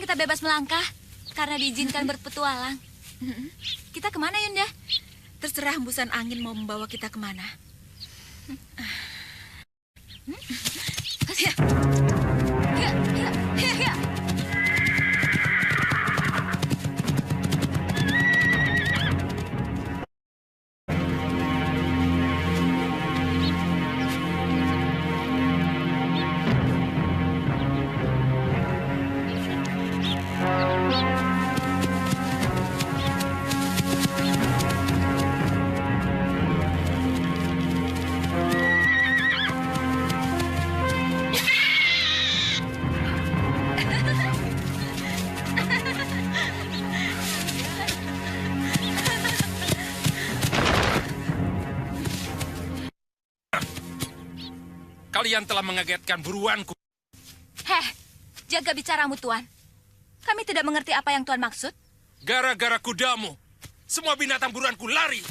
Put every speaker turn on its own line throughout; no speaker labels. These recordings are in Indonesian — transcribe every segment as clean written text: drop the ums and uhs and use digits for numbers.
kita bebas melangkah karena diizinkan berpetualang. Kita kemana, Yunda?
Terserah hembusan angin mau membawa kita kemana.
Ya, ya, ya, ya.
Kalian telah mengagetkan buruanku.
Heh, jaga bicaramu, Tuan. Kami tidak mengerti apa yang Tuan maksud.
Gara-gara kudamu, semua binatang buruanku lari.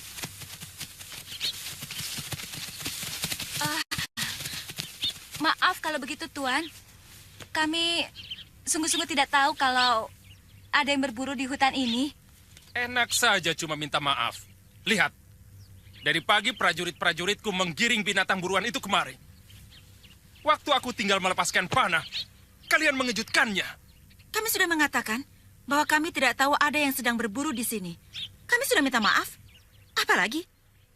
Maaf kalau begitu, Tuan. Kami sungguh-sungguh tidak tahu kalau ada yang berburu di hutan ini.
Enak saja cuma minta maaf. Lihat, dari pagi prajurit-prajuritku menggiring binatang buruan itu kemari. Waktu aku tinggal melepaskan panah, kalian mengejutkannya.
Kami sudah mengatakan bahwa kami tidak tahu ada yang sedang berburu di sini. Kami sudah minta maaf. Apalagi?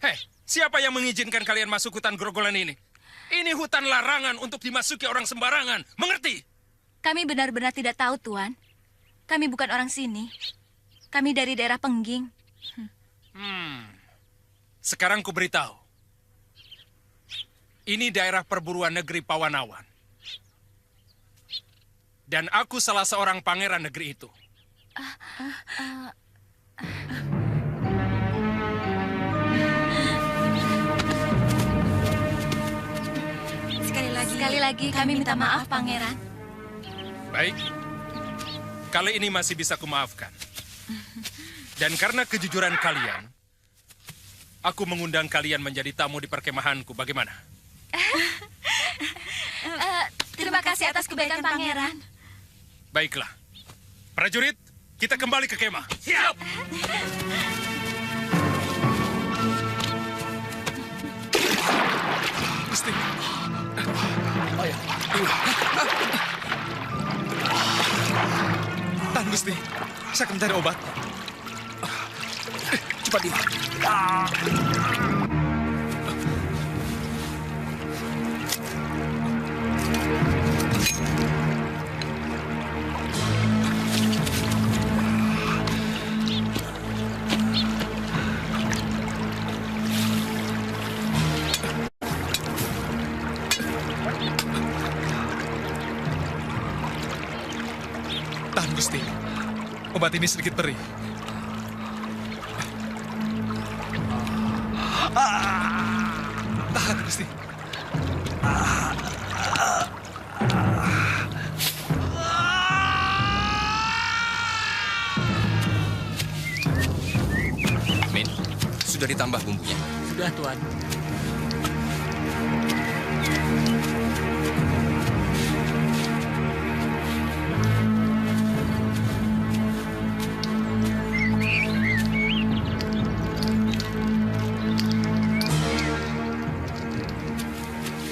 Hei, siapa yang mengizinkan kalian masuk hutan grogolan ini? Ini hutan larangan untuk dimasuki orang sembarangan. Mengerti?
Kami benar-benar tidak tahu, Tuan. Kami bukan orang sini. Kami dari daerah Pengging.
Sekarang ku beritahu. Ini daerah perburuan negeri Pawanawan. Dan aku salah seorang pangeran negeri itu.
Sekali lagi kami minta maaf, Pangeran.
Baik. Kali ini masih bisa kumaafkan. Dan karena kejujuran kalian, aku mengundang kalian menjadi tamu di perkemahanku. Bagaimana?
Terima kasih atas kebaikan, Pangeran.
Baiklah. Prajurit, kita kembali ke kemah. Siap!
Gusti. Tahan, Gusti. Saya akan mencari obat. Cepat, Di. Tahan, Gusti. Obat ini sedikit perih. Tahan, Gusti.
Min, sudah ditambah bumbunya.
Sudah, Tuan.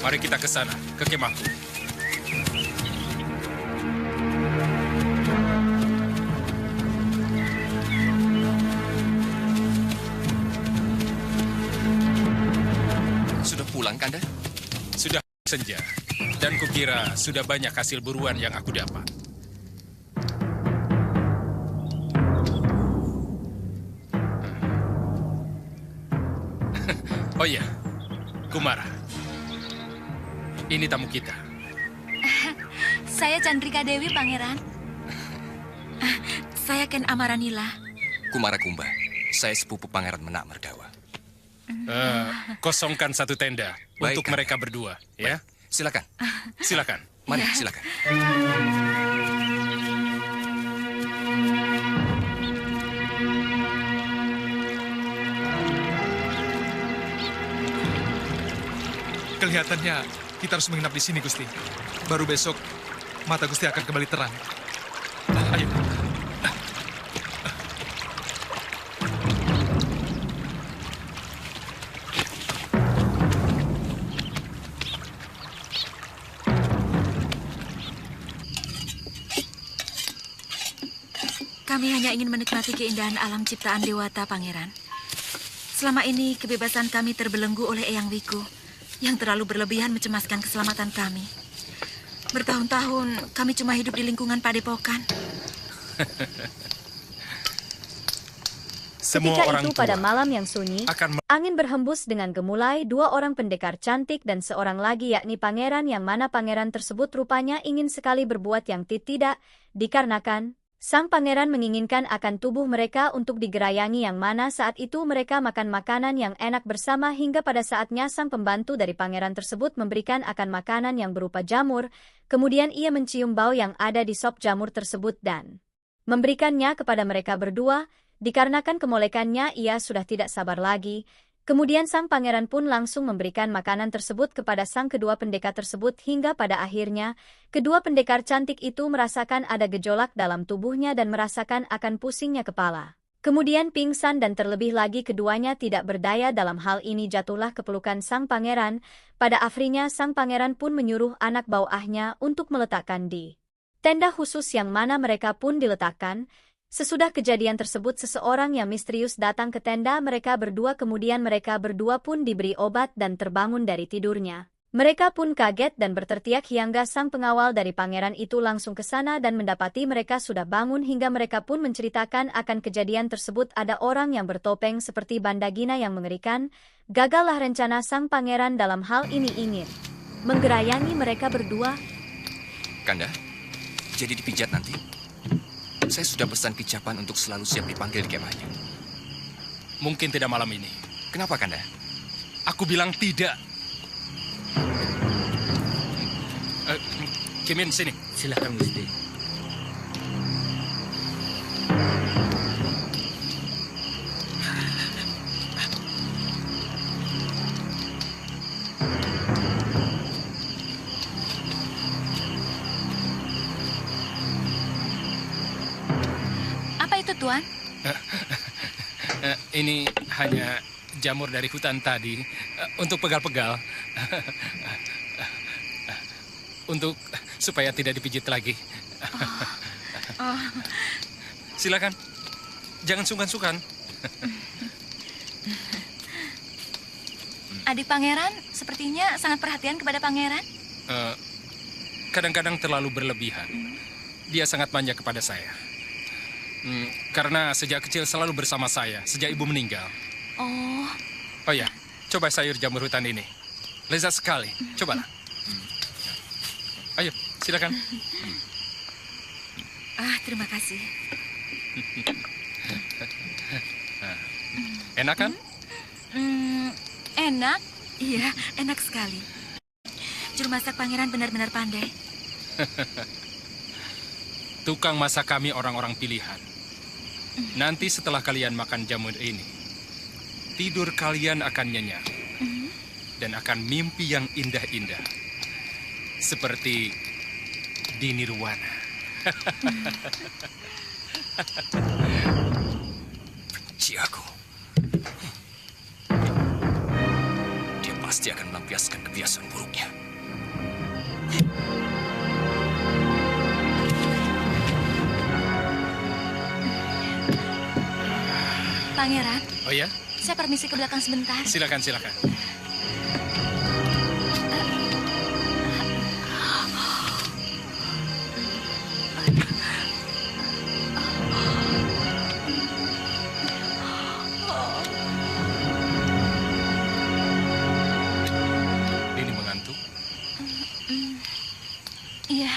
Mari kita ke sana, ke kemahku.
Sudah pulang, Kanda?
Sudah senja, dan kukira sudah banyak hasil buruan yang aku dapat. Oh iya, Kumara. Ini tamu kita.
Saya Chandrika Dewi, Pangeran.
Saya Ken Amaranila.
Kumara Kumba. Saya sepupu Pangeran Menak Merdawa.
Kosongkan satu tenda
Baik,
untuk
Kanda.
mereka berdua, ya?
Silakan.
Silakan.
Mari, silakan.
Kelihatannya kita harus menginap di sini, Gusti. Baru besok mata Gusti akan kembali terang.
Ayo.
Kami hanya ingin menikmati keindahan alam ciptaan Dewata, Pangeran. Selama ini kebebasan kami terbelenggu oleh Eyang Wiku yang terlalu berlebihan mencemaskan keselamatan kami. Bertahun-tahun kami cuma hidup di lingkungan padepokan.
Semua
Ketika
orang
itu
tua
pada malam yang sunyi,
akan
angin berhembus dengan gemulai. 2 orang pendekar cantik dan seorang lagi yakni pangeran, yang mana pangeran tersebut rupanya ingin sekali berbuat yang tidak, dikarenakan sang pangeran menginginkan akan tubuh mereka untuk digerayangi, yang mana saat itu mereka makan makanan yang enak bersama hingga pada saatnya sang pembantu dari pangeran tersebut memberikan akan makanan yang berupa jamur. Kemudian ia mencium bau yang ada di sop jamur tersebut dan memberikannya kepada mereka berdua. Dikarenakan kemolekannya, ia sudah tidak sabar lagi. Kemudian sang pangeran pun langsung memberikan makanan tersebut kepada sang kedua pendekar tersebut hingga pada akhirnya, kedua pendekar cantik itu merasakan ada gejolak dalam tubuhnya dan merasakan akan pusingnya kepala. Kemudian pingsan dan terlebih lagi keduanya tidak berdaya dalam hal ini jatuhlah ke pelukan sang pangeran. Pada akhirnya sang pangeran pun menyuruh anak bawahnya untuk meletakkan di tenda khusus yang mana mereka pun diletakkan. Sesudah kejadian tersebut seseorang yang misterius datang ke tenda mereka berdua, kemudian mereka berdua pun diberi obat dan terbangun dari tidurnya. Mereka pun kaget dan berteriak hingga sang pengawal dari pangeran itu langsung ke sana dan mendapati mereka sudah bangun hingga mereka pun menceritakan akan kejadian tersebut. Ada orang yang bertopeng seperti Bandagina yang mengerikan. Gagallah rencana sang pangeran dalam hal ini ingin menggerayangi mereka berdua.
Kanda, jadi dipijat nanti? Saya sudah pesan Kicapan untuk selalu siap dipanggil di kemahnya.
mungkin tidak malam ini.
Kenapa, Kanda?
Aku bilang tidak. Kimin, sini.
Silakan Gusti.
Apa itu, Tuan?
Ini hanya jamur dari hutan tadi untuk pegal-pegal. Untuk supaya tidak dipijit lagi. Silakan. Jangan sungkan-sungkan.
Adik pangeran sepertinya sangat perhatian kepada pangeran.
Kadang-kadang terlalu berlebihan. Dia sangat manja kepada saya. Karena sejak kecil selalu bersama saya, sejak ibu meninggal. Oh ya, coba sayur jamur hutan ini. Lezat sekali. Cobalah. Ayo, silakan.
Terima kasih.
Enak kan?
Enak.
Iya, enak sekali. Juru masak pangeran benar-benar pandai.
Tukang masak kami orang-orang pilihan. Nanti setelah kalian makan jamur ini, tidur kalian akan nyenyak. Dan akan mimpi yang indah-indah. Seperti di Nirwana.
Benci aku. Dia pasti akan melampiaskan kebiasaan buruknya.
Pangeran,
Oh ya?
saya permisi ke belakang sebentar.
Silakan, silakan. Ini mengantuk?
Iya,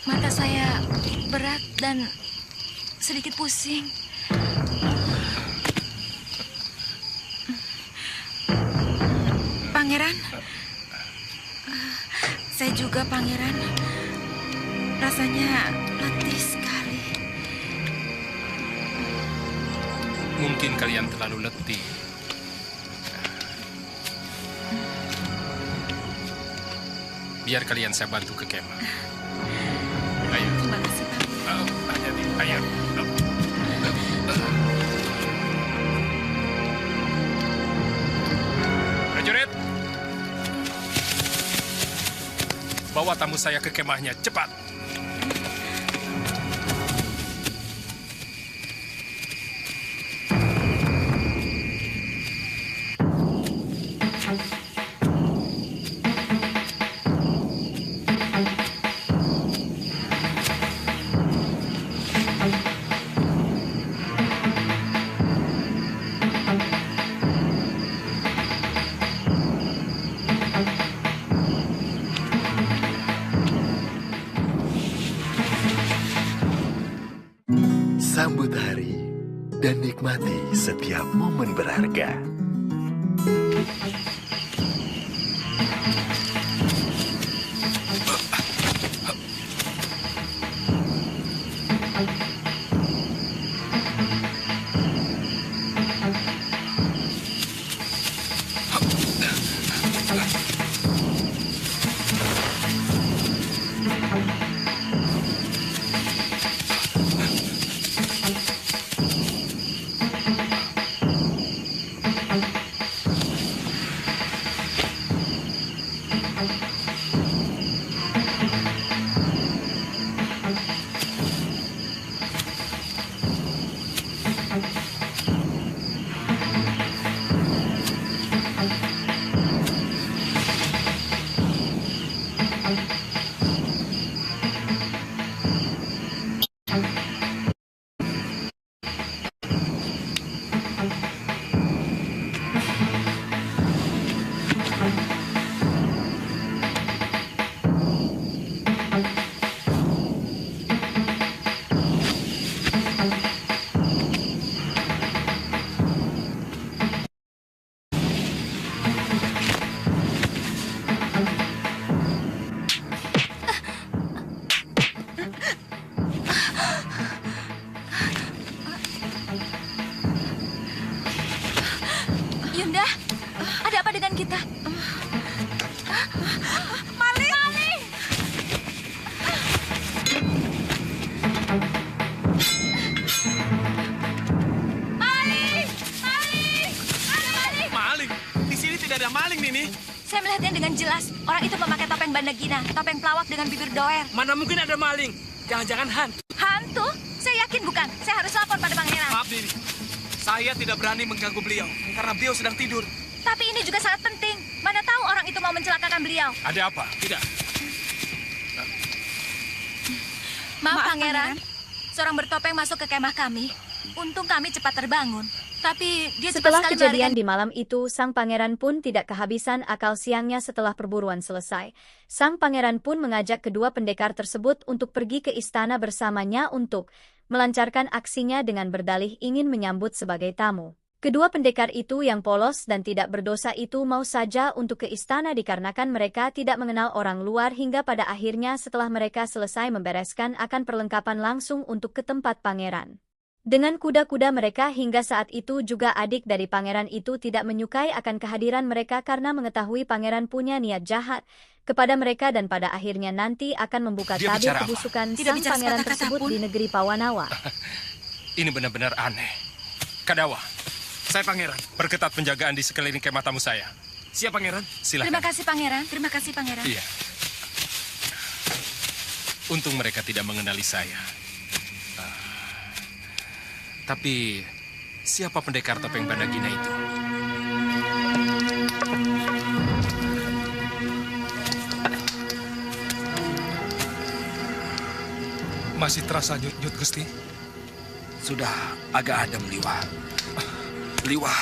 mata saya berat dan sedikit pusing.
Pangeran, saya juga pangeran. Rasanya letih sekali.
Mungkin kalian terlalu letih. Biar kalian saya bantu ke kemah. Ayo.
Terima kasih, Pangeran.
bawa tamu saya ke kemahnya, cepat.
Sambut hari dan nikmati setiap momen berharga.
Yunda, ada apa dengan kita? Maling! Maling! Maling! Maling! Ada maling!
Maling? Di sini tidak ada maling, Nini.
Saya melihatnya dengan jelas. Orang itu memakai topeng bandagina, topeng pelawak dengan bibir doer.
Mana mungkin ada maling? Jangan-jangan hantu.
Hantu? Saya yakin bukan. Saya harus lapor pada pangeran.
Maaf, Nini. Saya tidak berani mengganggu beliau karena beliau sedang tidur.
Tapi ini juga sangat penting. Mana tahu orang itu mau mencelakakan beliau.
Ada apa?
Tidak.
Maaf, pangeran. Seorang bertopeng masuk ke kemah kami. Untung kami cepat terbangun. Tapi dia cepat
Setelah
sekali
kejadian
melarikan.
di malam itu, sang pangeran pun tidak kehabisan akal siangnya setelah perburuan selesai. Sang pangeran pun mengajak kedua pendekar tersebut untuk pergi ke istana bersamanya untuk melancarkan aksinya dengan berdalih ingin menyambut sebagai tamu. Kedua pendekar itu yang polos dan tidak berdosa itu mau saja untuk ke istana dikarenakan mereka tidak mengenal orang luar hingga pada akhirnya setelah mereka selesai membereskan akan perlengkapan langsung untuk ke tempat pangeran. Dengan kuda-kuda mereka hingga saat itu juga adik dari pangeran itu tidak menyukai akan kehadiran mereka karena mengetahui pangeran punya niat jahat kepada mereka dan pada akhirnya nanti akan membuka
Dia
tabir
bicara apa?
kebusukan
Tidak
sang
bicara
pangeran
sepatah kata
tersebut
pun.
di negeri Pawanawa.
Ini benar-benar aneh. Kadawa,
Saya pangeran.
perketat penjagaan di sekeliling kemah tamu saya.
Siap, pangeran.
Silakan.
Terima kasih, pangeran.
Terima kasih, pangeran.
Iya. Untung mereka tidak mengenali saya. Tapi siapa pendekar topeng bandagina itu?
Masih terasa nyut-nyut, Gusti.
Sudah agak adem, Liwa. Liwa,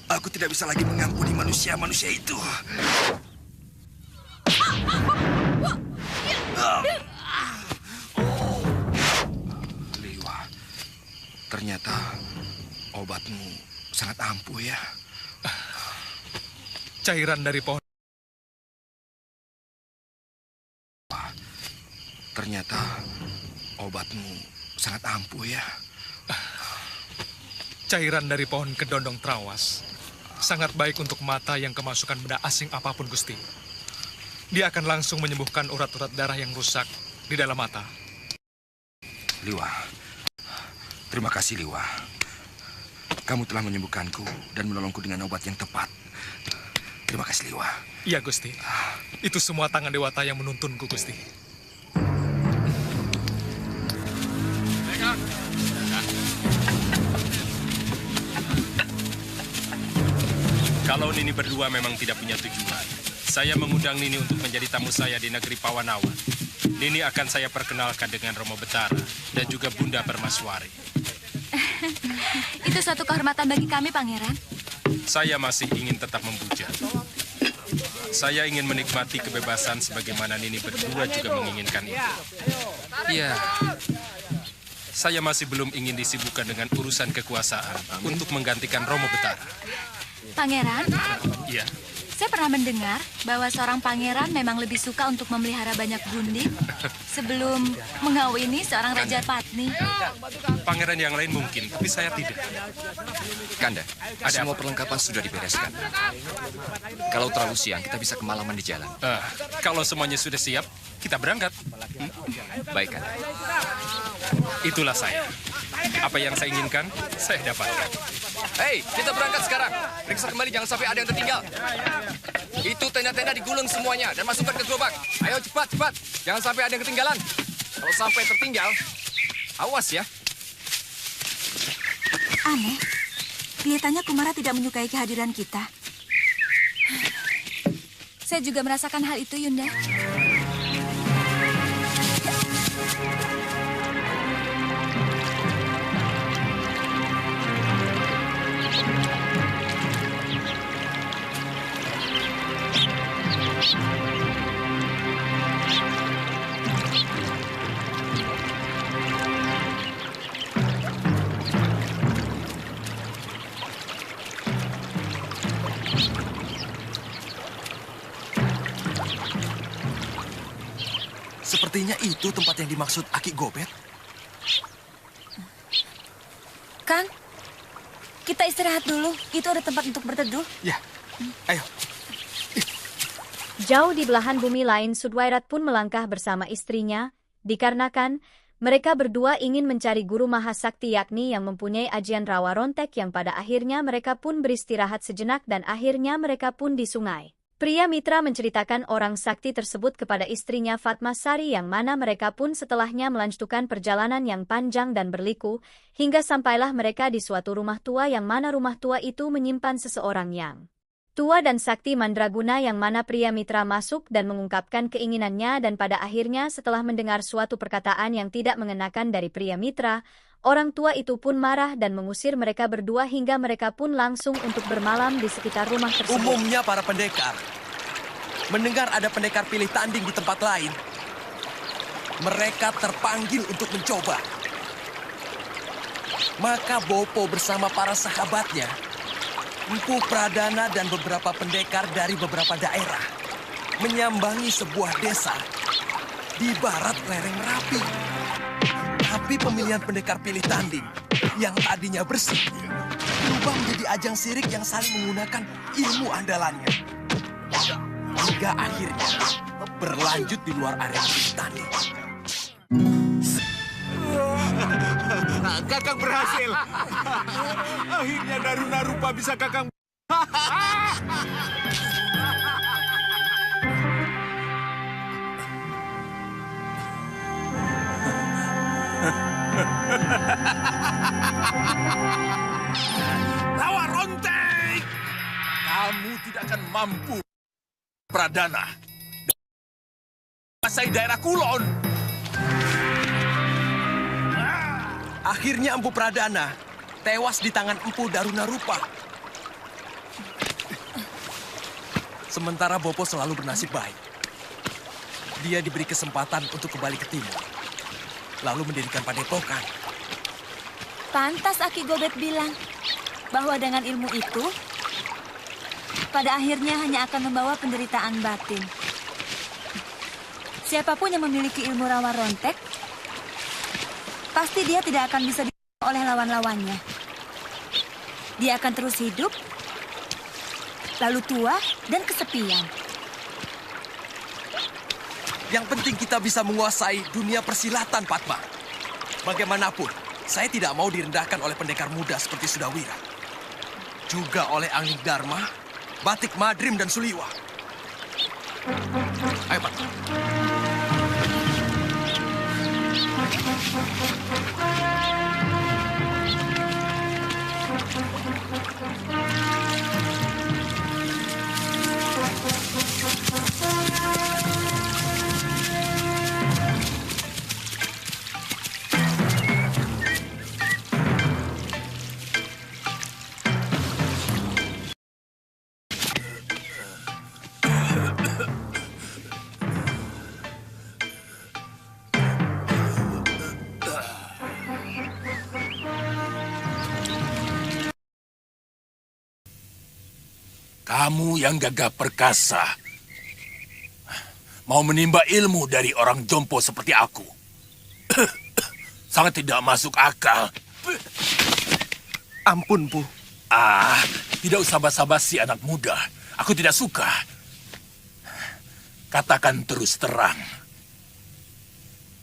aku tidak bisa lagi mengampuni manusia-manusia itu. Liwa, ternyata obatmu sangat ampuh ya.
Cairan dari pohon.
Ternyata obatmu sangat ampuh ya.
Cairan dari pohon kedondong trawas. Sangat baik untuk mata yang kemasukan benda asing apapun, Gusti. Dia akan langsung menyembuhkan urat-urat darah yang rusak di dalam mata.
Liwa, terima kasih Liwa. Kamu telah menyembuhkanku dan menolongku dengan obat yang tepat. Terima kasih, Liwa.
Iya, Gusti. Itu semua tangan Dewata yang menuntunku, Gusti.
Kalau Nini berdua memang tidak punya tujuan, saya mengundang Nini untuk menjadi tamu saya di negeri Pawanawan. Nini akan saya perkenalkan dengan Romo Betara dan juga Bunda Permaswari.
Itu suatu kehormatan bagi kami, Pangeran.
Saya masih ingin tetap memuja. Saya ingin menikmati kebebasan sebagaimana Nini berdua juga menginginkan itu. Ya, saya masih belum ingin disibukkan dengan urusan kekuasaan untuk menggantikan Romo Betara.
Pangeran,
Iya,
saya pernah mendengar bahwa seorang pangeran memang lebih suka untuk memelihara banyak gundik sebelum mengawini seorang Raja Patni.
pangeran yang lain mungkin, tapi saya tidak.
Kanda,
Ada
semua
apa?
perlengkapan sudah dibereskan. Kalau terlalu siang, kita bisa kemalaman di jalan.
Kalau semuanya sudah siap, kita berangkat.
Baik, Kanda.
Itulah saya. Apa yang saya inginkan, saya dapatkan.
Hei, kita berangkat sekarang. Periksa kembali, jangan sampai ada yang tertinggal. Itu tenda-tenda digulung semuanya dan masukkan ke gerobak. Ayo cepat, cepat. Jangan sampai ada yang ketinggalan. Kalau sampai tertinggal, awas ya.
Aneh, kelihatannya Kumara tidak menyukai kehadiran kita.
Saya juga merasakan hal itu, Yunda.
Sepertinya itu tempat yang dimaksud Aki Gobet.
Kang, kita istirahat dulu. Itu ada tempat untuk berteduh.
Ya, ayo.
Jauh di belahan bumi lain, Sudwairat pun melangkah bersama istrinya, dikarenakan mereka berdua ingin mencari guru Mahasakti yakni yang mempunyai ajian rawa rontek yang pada akhirnya mereka pun beristirahat sejenak dan akhirnya mereka pun di sungai. Pria mitra menceritakan orang sakti tersebut kepada istrinya Fatmasari yang mana mereka pun setelahnya melanjutkan perjalanan yang panjang dan berliku, hingga sampailah mereka di suatu rumah tua yang mana rumah tua itu menyimpan seseorang yang tua dan sakti mandraguna yang mana pria mitra masuk dan mengungkapkan keinginannya dan pada akhirnya setelah mendengar suatu perkataan yang tidak mengenakan dari pria mitra, orang tua itu pun marah dan mengusir mereka berdua hingga mereka pun langsung untuk bermalam di sekitar rumah tersebut.
Umumnya para pendekar mendengar ada pendekar pilih tanding di tempat lain, mereka terpanggil untuk mencoba. Maka Bopo bersama para sahabatnya, Empu Pradana dan beberapa pendekar dari beberapa daerah menyambangi sebuah desa di barat lereng Merapi. Tapi pemilihan pendekar pilih tanding yang tadinya bersih berubah menjadi ajang sirik yang saling menggunakan ilmu andalannya. Hingga akhirnya berlanjut di luar area pilih tanding.
Kakang berhasil. Akhirnya Daruna Rupa bisa Kakang.
Rawa Rontek! Kamu tidak akan mampu, Pradana. Menguasai daerah Kulon. Akhirnya Empu Pradana tewas di tangan Empu Daruna Rupa. Sementara Bopo selalu bernasib baik. Dia diberi kesempatan untuk kembali ke timur, lalu mendirikan padepokan.
Pantas Aki Gobet bilang bahwa dengan ilmu itu, pada akhirnya hanya akan membawa penderitaan batin. Siapapun yang memiliki ilmu rawa rontek, pasti dia tidak akan bisa dibunuh oleh lawan-lawannya. Dia akan terus hidup, lalu tua dan kesepian.
Yang penting kita bisa menguasai dunia persilatan, Padma. Bagaimanapun, saya tidak mau direndahkan oleh pendekar muda seperti Sudawira. Juga oleh Angling Dharma Batik Madrim dan Suliwa. Ayo, Pak.
Kamu yang gagah perkasa. Mau menimba ilmu dari orang jompo seperti aku. Sangat tidak masuk akal.
Ampun, Pu.
Tidak usah basa-basi anak muda. Aku tidak suka. Katakan terus terang.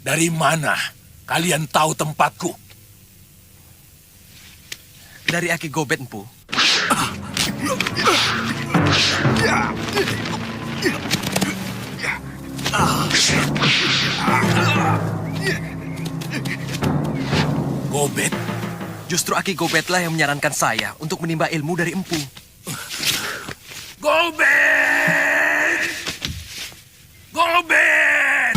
Dari mana kalian tahu tempatku?
Dari Aki Gobet, Pu.
Gobet?
Justru Aki Gobetlah yang menyarankan saya untuk menimba ilmu dari Empu.
Gobet! Gobet!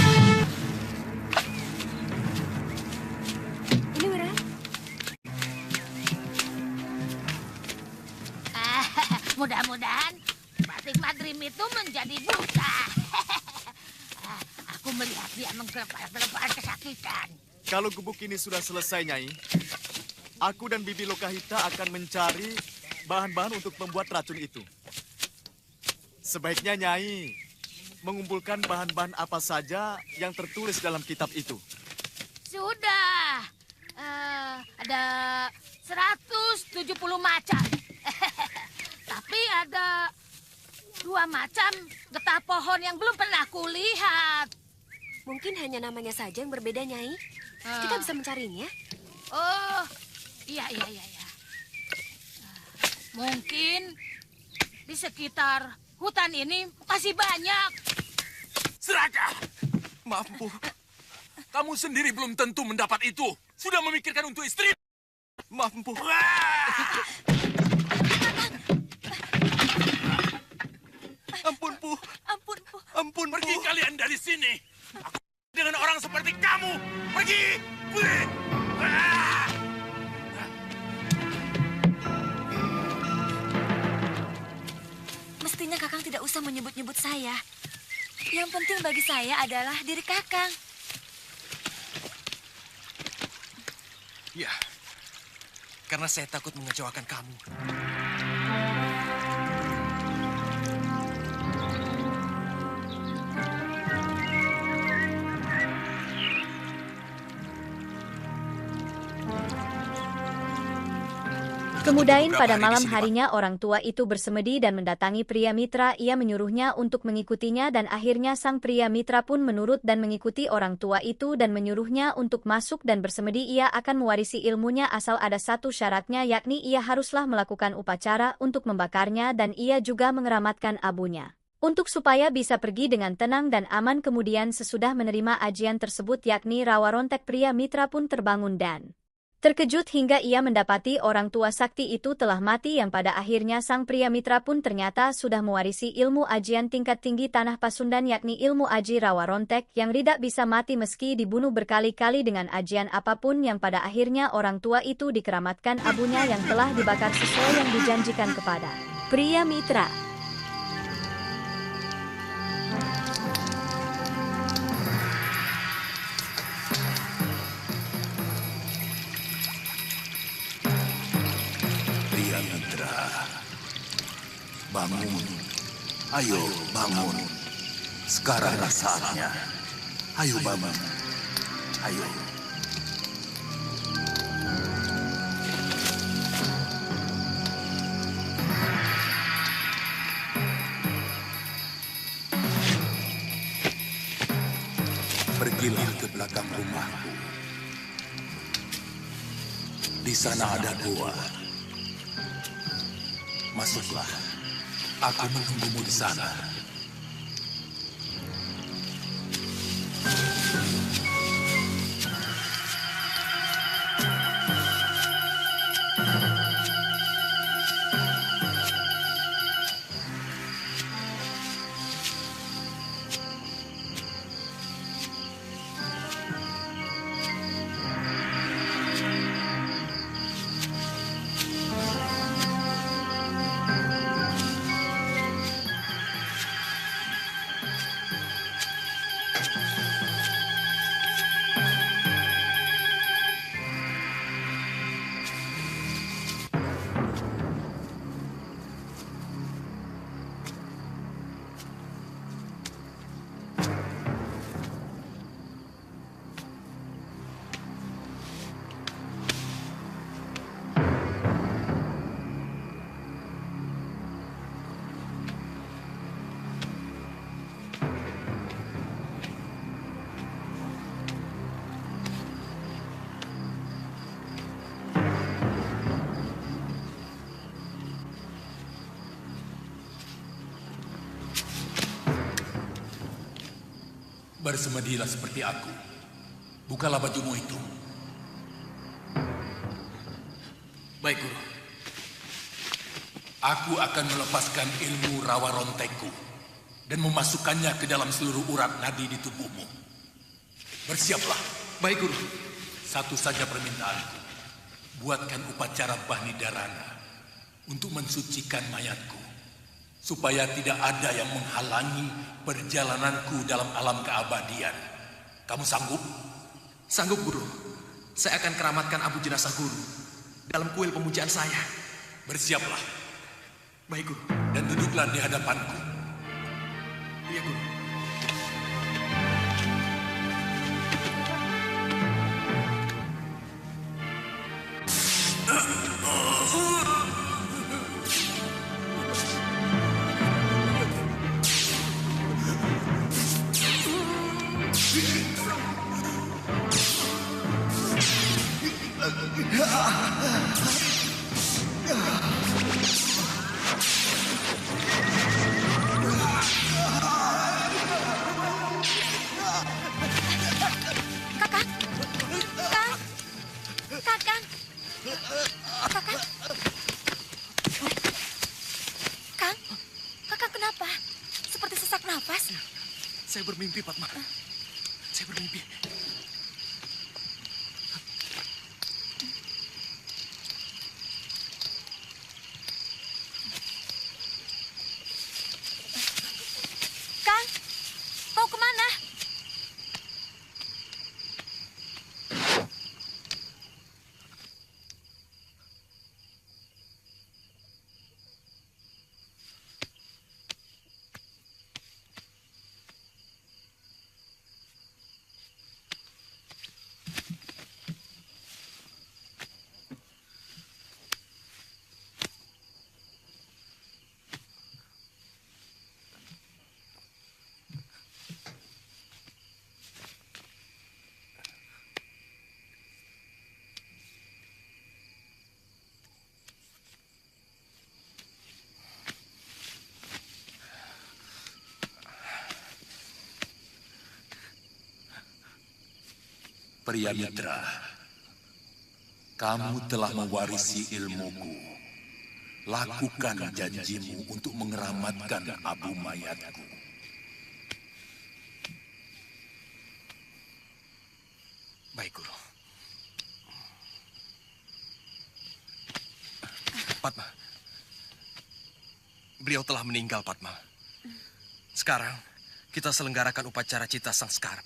Ini Wira.
Mudah-mudahan Batik Madrim itu menjadi buta. Aku melihat dia menggelepar-gelepar kesakitan.
Kalau gubuk ini sudah selesai, Nyai, aku dan Bibi Lokahita akan mencari bahan-bahan untuk membuat racun itu. Sebaiknya Nyai mengumpulkan bahan-bahan apa saja yang tertulis dalam kitab itu.
Sudah. Ada 170 macam. Tapi ada 2 macam getah pohon yang belum pernah kulihat.
Mungkin hanya namanya saja yang berbeda, Nyai. Kita bisa mencarinya.
Oh, iya. Mungkin di sekitar hutan ini masih banyak.
Serakah!
Maaf, Bu.
Kamu sendiri belum tentu mendapat itu. Sudah memikirkan untuk istri.
Maaf, Bu. Ampun, Bu. Ampun,
Pergi
Bu.
kalian dari sini. Aku dengan orang seperti kamu. Pergi!
Mestinya Kakang tidak usah menyebut-nyebut saya. Yang penting bagi saya adalah diri Kakang.
Ya, karena saya takut mengecewakan kamu.
Kemudian pada malam harinya orang tua itu bersemedi dan mendatangi pria mitra. Ia menyuruhnya untuk mengikutinya dan akhirnya sang pria mitra pun menurut dan mengikuti orang tua itu dan menyuruhnya untuk masuk dan bersemedi. Ia akan mewarisi ilmunya asal ada satu syaratnya, yakni ia haruslah melakukan upacara untuk membakarnya dan ia juga mengeramatkan abunya. Untuk supaya bisa pergi dengan tenang dan aman. Kemudian sesudah menerima ajian tersebut yakni Rawa Rontek, pria mitra pun terbangun dan terkejut hingga ia mendapati orang tua sakti itu telah mati yang pada akhirnya sang pria mitra pun ternyata sudah mewarisi ilmu ajian tingkat tinggi tanah Pasundan yakni ilmu aji Rawa Rontek yang tidak bisa mati meski dibunuh berkali-kali dengan ajian apapun yang pada akhirnya orang tua itu dikeramatkan abunya yang telah dibakar sesuai yang dijanjikan kepada pria mitra.
Bangun. Ayo bangun. Sekaranglah saatnya. Ayo bangun. Ayo. Pergilah ke belakang rumahku. Di sana ada gua. Masuklah. Aku menunggumu di sana. Bersemedilah seperti aku. Bukalah bajumu itu.
Baik, Guru.
Aku akan melepaskan ilmu rawa rontekku dan memasukkannya ke dalam seluruh urat nadi di tubuhmu. Bersiaplah.
Baik, Guru.
Satu saja permintaanku. Buatkan upacara Bahni Dharana untuk mensucikan mayatku. Supaya tidak ada yang menghalangi perjalananku dalam alam keabadian. Kamu sanggup?
Sanggup, Guru. Saya akan keramatkan abu jenazah Guru dalam kuil pemujaan saya.
Bersiaplah.
Baik, Guru.
Dan duduklah di hadapanku.
Iya, Guru. Saya bermimpi, Padma. Saya bermimpi.
Kang, mau kemana?
Pria mitra, kamu telah mewarisi ilmuku. Lakukan janjimu untuk mengeramatkan abu mayatku.
Baik, Guru. Padma. Beliau telah meninggal, Padma. Sekarang kita selenggarakan upacara Cita Sangskara.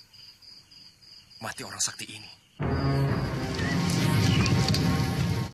Mati orang sakti ini.